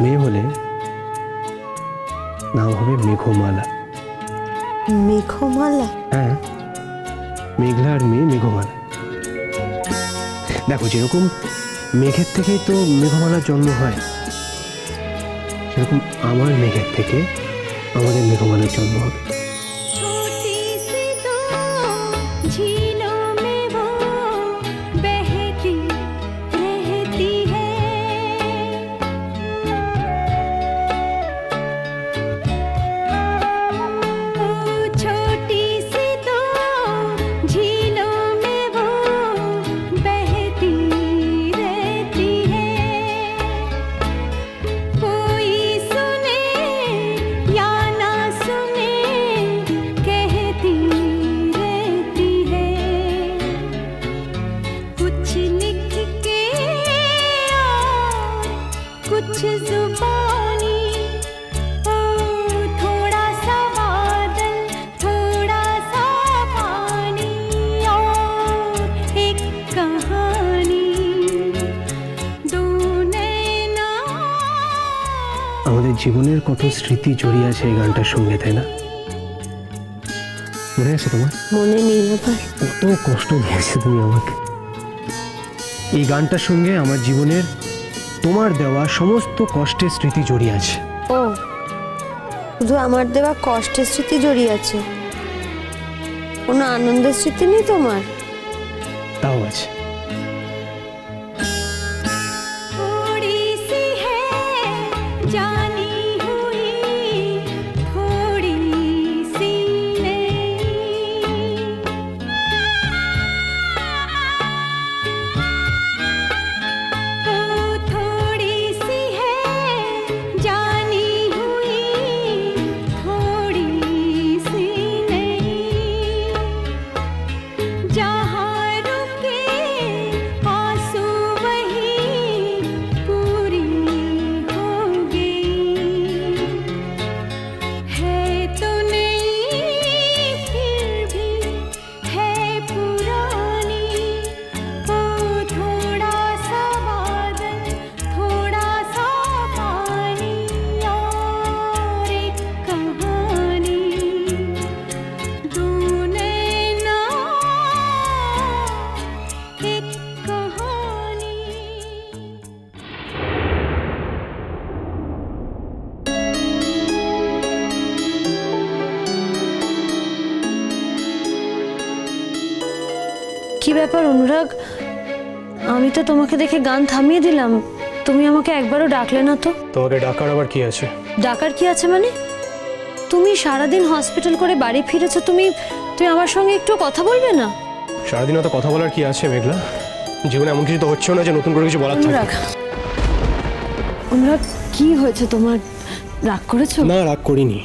মেয়ে হলে নাম হবে মেঘমালা। মেঘমালা? হ্যাঁ, মেঘলা আর মেয়ে মেঘমালা। দেখো, যেরকম মেঘের থেকেই তো মেঘমালার জন্ম হয়, সেরকম আমার মেঘের থেকে আমাদের মেঘমালার জন্ম হবে। আমাদের জীবনের কত স্মৃতি জড়িয়ে আছে এই গানটার সঙ্গে, তাই না? মনে আছে তোমার? মনে নেই আবার। কত কষ্ট দিয়েছে তুমি আমাকে। এই গানটার সঙ্গে আমার জীবনের তোমার দেওয়া সমস্ত কষ্টের স্মৃতি জড়িয়ে আছে। ও, শুধু আমার দেওয়া কষ্টের স্মৃতি জড়িয়ে আছে, কোনো আনন্দের স্মৃতি নেই তোমার? তাও আছে। কি ব্যাপার অনুরাগ, আমি তো তোমাকে দেখে গান থামিয়ে দিলাম, তুমি আমাকে একবারও ডাকলে না তো? তোমাকে ডাকার আবার কি আছে? ডাকার কি আছে মানে? তুমি সারাদিন হসপিটাল করে বাড়ি ফিরেছো, তুমি আমার সঙ্গে একটু কথা বলবে না? সারাদিন অত কথা বলার কি আছে মেঘলা? জীবনে এমন কিছু তো হচ্ছে না যে নতুন করে কিছু বলার থাকে। অনুরাগ, কি হয়েছে তোমার? রাগ করেছো? না, রাগ করিনি।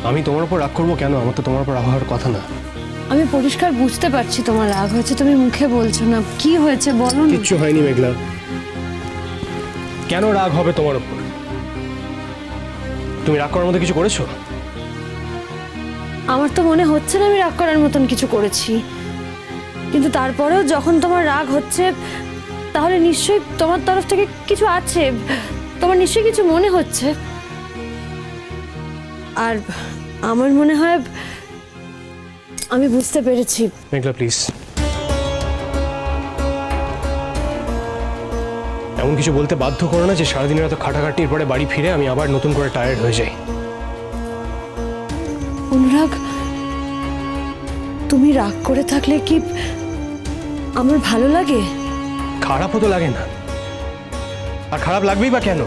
আমি তোমার উপর রাগ করবো কেন? আমার তো তোমার উপর রাগ হওয়ার কথা না। আমি পরিষ্কার বুঝতে পারছি তোমার রাগ হয়েছে, তুমি মুখে বলছো না। কি হয়েছে বলো না। কিচ্ছু হয়নি মেঘলা। কেন রাগ হবে তোমার উপর? তুমি রাগ করার মতো কিছু করেছো? আমার তো মনে হচ্ছে না আমি রাগ করার মতন কিছু করেছি, কিন্তু তারপরেও যখন তোমার রাগ হচ্ছে, তাহলে নিশ্চয়ই তোমার তরফ থেকে কিছু আছে, তোমার নিশ্চয়ই কিছু মনে হচ্ছে। আর আমার মনে হয় আমি বুঝতে পেরেছি। মেঘলা প্লিজ, এমন কিছু বলতে বাধ্য করো না যে সারাদিনের এত খাটাখাটির পরে বাড়ি ফিরে আমি আবার নতুন করে টায়ার্ড হয়ে যাই। অনুরাগ, তুমি রাগ করে থাকলে কি আমার ভালো লাগে? খারাপও তো লাগে না, আর খারাপ লাগবেই বা কেন?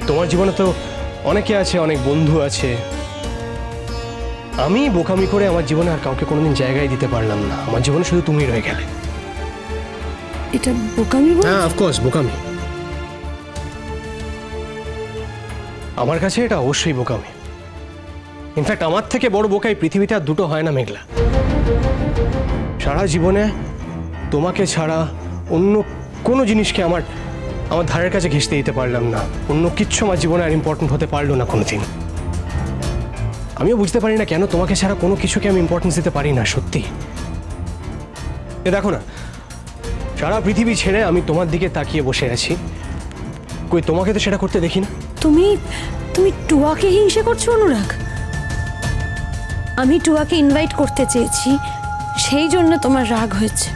তোমার জীবনে তো অনেকে আছে, অনেক বন্ধু আছে। আমি বোকামি করে আমার জীবনে আর কাউকে কোনোদিন জায়গায় দিতে পারলাম না। আমার জীবনে শুধু তুমি রয়ে গেলে। এটা বোকামি? হ্যাঁ, অফকোর্স বোকামি। আমার কাছে এটা অবশ্যই বোকামি। ইনফ্যাক্ট আমার থেকে বড় বোকা এই পৃথিবীতে আর দুটো হয় না মেঘলা। সারা জীবনে তোমাকে ছাড়া অন্য কোনো জিনিসকে আমার ধারের কাছে ঘেঁষতে দিতে পারলাম না। অন্য কিচ্ছু আমার জীবনে আর ইম্পর্টেন্ট হতে পারলো না কোনোদিন। আমিও বুঝতে পারি না কেন তোমাকে ছাড়া কোনো কিছুকে আমি ইম্পর্টেন্স দিতে পারি না। সত্যি, এ দেখো না, সারা পৃথিবী ছেড়ে আমি তোমার দিকে তাকিয়ে বসে আছি, কই তোমাকে তো সেটা করতে দেখি না। তুমি তুমি টুয়াকে হিংসে করছো অনুরাগ? আমি টুয়াকে ইনভাইট করতে চেয়েছি, সেই জন্য তোমার রাগ হয়েছে।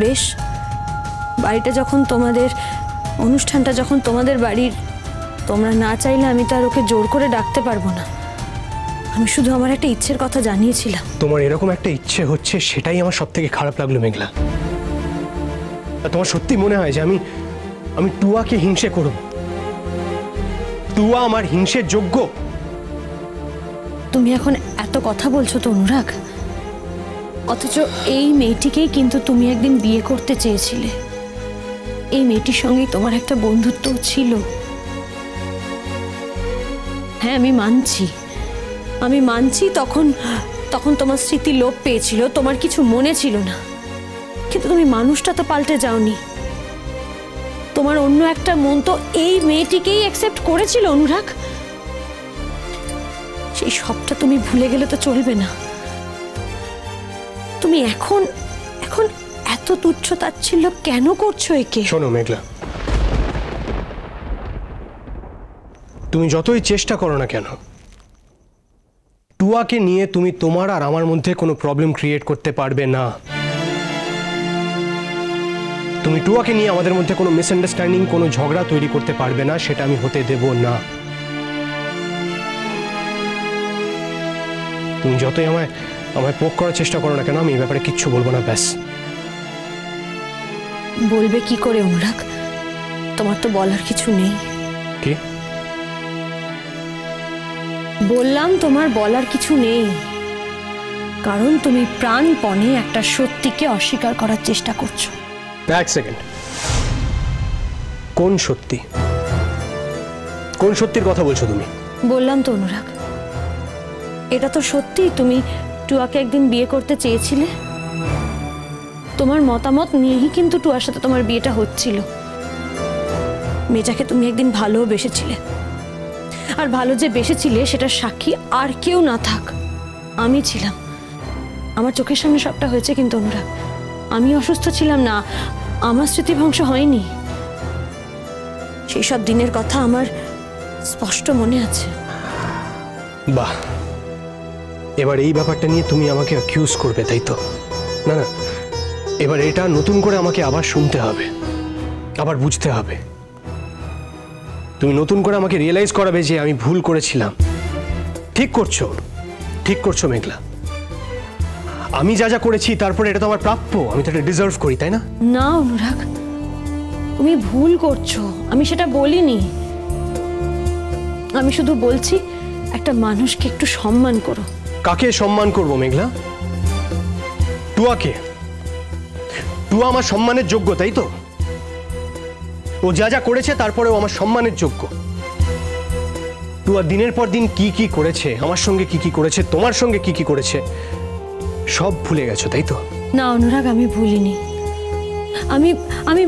বেশ, বাড়িটা যখন তোমাদের, অনুষ্ঠানটা যখন তোমাদের বাড়ির, তোমরা না চাইলে আমি তো আর ওকে জোর করে ডাকতে পারবো না। আমি শুধু আমার একটা ইচ্ছের কথা জানিয়েছিলাম। তোমার এরকম একটা ইচ্ছে হচ্ছে, সেটাই আমার সব থেকে খারাপ লাগলো মেঘলা। তোমার সত্যি মনে হয় যে আমি টুয়াকে হিংসে করব? টুয়া আমার হিংসের যোগ্য? তুমি এখন এত কথা বলছো তো অনুরাগ, অথচ এই মেয়েটিকেই কিন্তু তুমি একদিন বিয়ে করতে চেয়েছিলে। এই মেয়েটির সঙ্গেই তোমার একটা বন্ধুত্ব ছিল। হ্যাঁ, আমি মানছি তখন তোমার স্মৃতি লোপ পেয়েছিল, তোমার কিছু মনে ছিল না, কিন্তু তুমি মানুষটা তো পাল্টে যাওনি। তোমার অন্য একটা মন তো এই মেয়েটিকেই অ্যাকসেপ্ট করেছিল অনুরাগ। সেই সবটা তুমি ভুলে গেলে তো চলবে না। তুমি এখন এত তুচ্ছ তাচ্ছিল্য কেন করছো একে? শোনো মেঘলা, তুমি যতই চেষ্টা করো না কেন, টুয়াকে নিয়ে তুমি তোমার আর আমার মধ্যে কোনো প্রবলেম ক্রিয়েট করতে পারবে না। তুমি টুয়াকে নিয়ে আমাদের মধ্যে কোনো মিসআন্ডারস্ট্যান্ডিং, কোনো ঝগড়া তৈরি করতে পারবে না, সেটা আমি হতে দেব না। তুমি যতই আমায় পোক করার চেষ্টা করো না কেন, আমি এই ব্যাপারে কিচ্ছু বলবো না। ব্যাস। বলবে কি করে অনুরাগ? তোমার তো বলার কিছু নেই। কি বললাম? তোমার বলার কিছু নেই, কারণ তুমি প্রাণপণে একটা সত্যিকে অস্বীকার করার চেষ্টা করছো। এক সেকেন্ড, কোন সত্যি? কোন সত্যির কথা বলছো তুমি? বললাম তো অনুরাগ, এটা তো সত্যি। তুমি টুয়াকে একদিন বিয়ে করতে চেয়েছিলে। তোমার মতামত নিয়েই কিন্তু টুয়ার সাথে তোমার বিয়েটা হচ্ছিল। মেয়েটাকে তুমি একদিন ভালোবেসেছিলে, আর ভালো যে বেসেছিলে সেটা সাক্ষী আর কেউ না থাক, আমি ছিলাম। আমার চোখের সামনে সবটা হয়েছে। কিন্তু অনুরাগ, আমি অসুস্থ ছিলাম না, আমার স্মৃতিভ্রংশ হয়নি। সেই সব দিনের কথা আমার স্পষ্ট মনে আছে। বাহ, এবার এই ব্যাপারটা নিয়ে তুমি আমাকে অ্যাকিউজ করবে, তাই তো? না না, এবার এটা নতুন করে আমাকে আবার শুনতে হবে, আবার বুঝতে হবে। তুমি নতুন করে আমাকে রিয়েলাইজ করাবে যে আমি ভুল করেছিলাম। ঠিক করছো মেঘলা। আমি যা যা করেছি তারপরে এটা তো আমার প্রাপ্য, আমি তো এটা ডিজার্ভ করি, তাই না? না অনুরাগ, তুমি ভুল করছো। আমি সেটা বলিনি। আমি শুধু বলছি একটা মানুষকে একটু সম্মান করো। কাকে সম্মান করবো মেঘলা? টুয়াকে? টুয়া আমার সম্মানের যোগ্য, তাই তো? ও যা যা করেছে তারপরেও আমার সম্মানের যোগ্য। টুয়া দিনের পর দিন কি কি করেছে, আমার সঙ্গে কি কি করেছে, তোমার সঙ্গে কি কি করেছে, সব ভুলে গেছো, তাই তো? না অনুরাগ, আমি ভুলিনি। আমি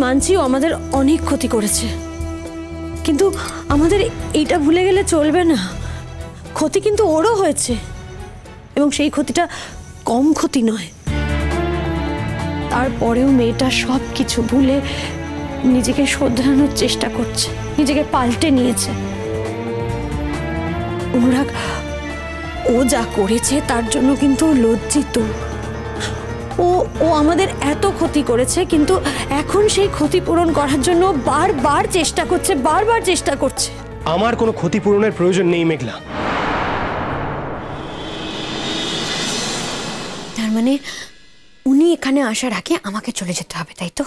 মানছি ও আমাদের অনেক ক্ষতি করেছে, কিন্তু আমাদের এইটা ভুলে গেলে চলবে না। ক্ষতি কিন্তু ওরও হয়েছে, এবং সেই ক্ষতিটা কম ক্ষতি নয়। তারপরেও মেয়েটা সব কিছু ভুলে নিজেকে শোধরানোর চেষ্টা করছে, নিজেকে পাল্টে নিয়েছে। অনুরাগ, ও যা করেছে তার জন্য কিন্তু লজ্জিত। ও আমাদের এত ক্ষতি করেছে, কিন্তু এখন সেই ক্ষতিপূরণ করার জন্য বারবার চেষ্টা করছে। আমার কোনো ক্ষতিপূরণের প্রয়োজন নেই মেঘলা। তার মানে উনি এখানে আসার আগে আমাকে চলে যেতে হবে, তাই তো?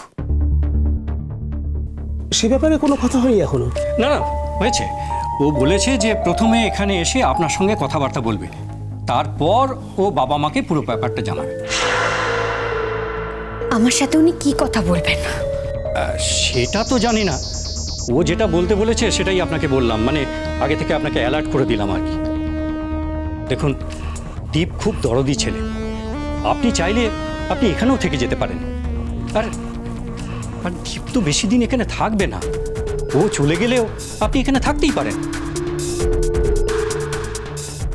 সে ব্যাপারে কোনো কথা হয়নি এখনো? না না, হয়েছে। ও বলেছে যে প্রথমে এখানে এসে আপনার সঙ্গে কথাবার্তা বলবে, তারপর ও বাবা মাকে পুরো ব্যাপারটা জানাবে। আমার সাথে উনি কি কথা বলবেন? সেটা তো জানি না। ও যেটা বলতে বলেছে সেটাই আপনাকে বললাম, মানে আগে থেকে আপনাকে অ্যালার্ট করে দিলাম আর কি। দেখুন, দীপ খুব দরদি ছেলে। আপনি চাইলে আপনি এখানেও থেকে যেতে পারেন। আর দীপ তো বেশি দিন এখানে থাকবে না। ও চলে গেলেও আপনি এখানে থাকতেই পারেন।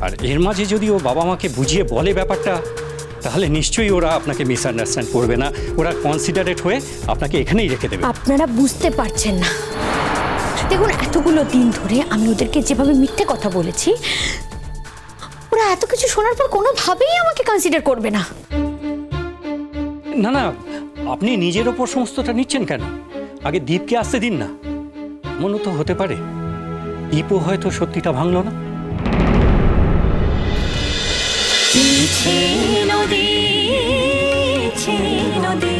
আর এর মাঝে যদি ও বাবা মাকে বুঝিয়ে বলে ব্যাপারটা, তাহলে নিশ্চয়ই ওরা আপনাকে মিসআন্ডারস্ট্যান্ড করবে না, ওরা কনসিডারেট হয়ে আপনাকে এখানেই রেখে দেবে। আপনারা বুঝতে পারছেন না। দেখুন, এতগুলো দিন ধরে আমি ওদেরকে যেভাবে মিথ্যে কথা বলেছি, ওরা এত কিছু শোনার পর কোনোভাবেই আমাকে কনসিডার করবে না। না না, আপনি নিজের ওপর সমস্তটা নিচ্ছেন কেন? আগে দীপকে আসতে দিন না। এমনও তো হতে পারে দীপও হয়তো সত্যিটা ভাঙলো না। নদী